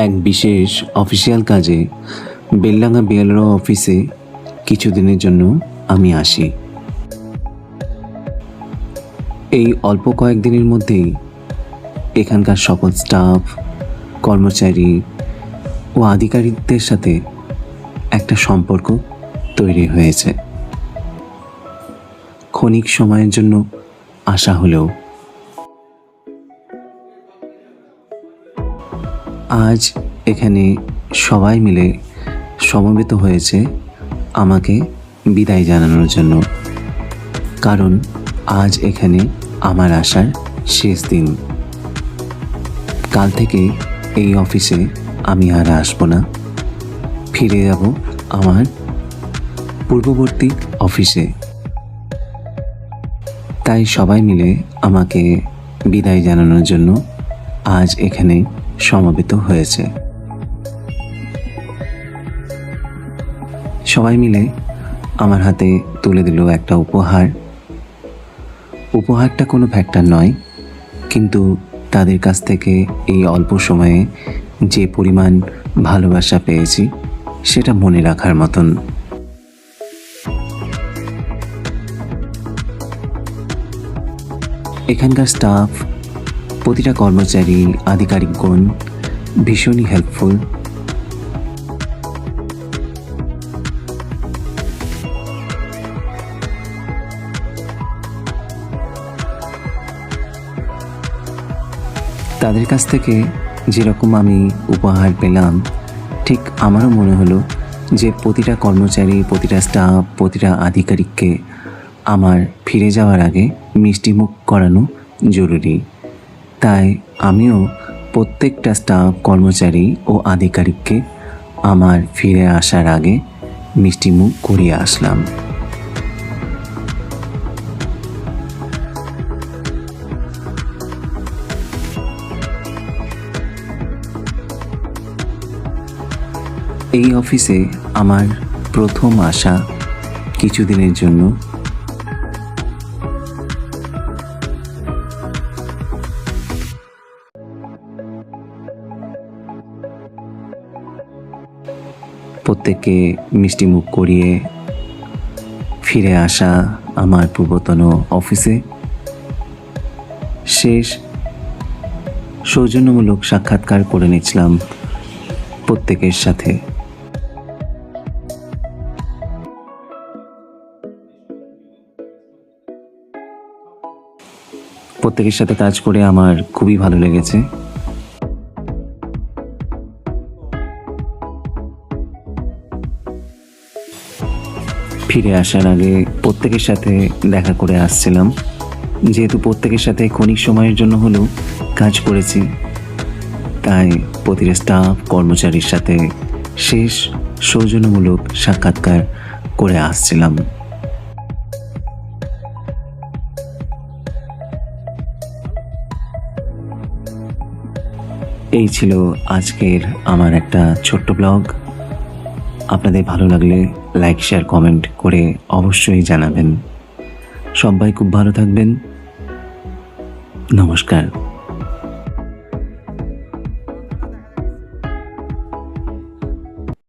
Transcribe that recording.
এক বিশেষ অফিসিয়াল কাজে বেলডাঙ্গা বিএলআরও অফিসে কিছুদিনের জন্য আমি আসি। এই অল্প কয়েকদিনের মধ্যেই এখানকার সকল স্টাফ, কর্মচারী ও আধিকারিকদের সাথে একটা সম্পর্ক তৈরি হয়েছে। ক্ষণিক সময়ের জন্য আসা হলেও আজ এখানে সবাই মিলে সমবেত হয়েছে আমাকে বিদায় জানানোর জন্য, কারণ আজ এখানে আমার আসার শেষ দিন। কাল থেকে এই অফিসে আমি আর আসবো না, ফিরে যাব আমার পূর্ববর্তী অফিসে। তাই সবাই মিলে আমাকে বিদায় জানানোর জন্য আজ এখানে সমবেত হয়েছে। সবাই মিলে আমার হাতে তুলে দিল একটা উপহার। উপহারটা কোনো ফ্যাক্টর নয়, কিন্তু তাদের কাছ থেকে এই অল্প সময়ে যে পরিমাণ ভালোবাসা পেয়েছি সেটা মনে রাখার মতন। এখানকার স্টাফ, প্রতিটা কর্মচারী, আধিকারিকগণ ভীষণই হেল্পফুল। তাদের কাছ থেকে যেরকম আমি উপহার পেলাম, ঠিক আমারও মনে হলো যে প্রতিটা কর্মচারী, প্রতিটা স্টাফ, প্রতিটা আধিকারিককে আমার ফিরে যাওয়ার আগে মিষ্টিমুখ করানো জরুরি। তাই আমিও প্রত্যেকটা স্টাফ, কর্মচারী ও আধিকারিককে আমার ফিরে আসার আগে মিষ্টিমুখ করিয়ে আসলাম। এই অফিসে আমার প্রথম আসা কিছুদিনের জন্য। প্রত্যেককে মিষ্টিমুখ করিয়ে ফিরে আসা আমার পূর্বতন অফিসে শেষ সৌজন্যমূলক সাক্ষাৎকার করে নিচ্ছিলাম প্রত্যেকের সাথে। প্রত্যেকের সাথে কাজ করে আমার খুবই ভালো লেগেছে। ফিরে আসার আগে প্রত্যেকের সাথে দেখা করে আসছিলাম, যেহেতু প্রত্যেকের সাথে ক্ষণিক সময়ের জন্য হলেও কাজ করেছি, তাই প্রতিটা স্টাফ, কর্মচারীর সাথে শেষ সৌজন্যমূলক সাক্ষাৎকার করে আসছিলাম। এই ছিল আজকের আমার একটা ছোট্ট ব্লগ। আপনাদের ভালো লাগলে লাইক, শেয়ার, কমেন্ট করে অবশ্যই জানাবেন। সবাই খুব ভালো থাকবেন। নমস্কার।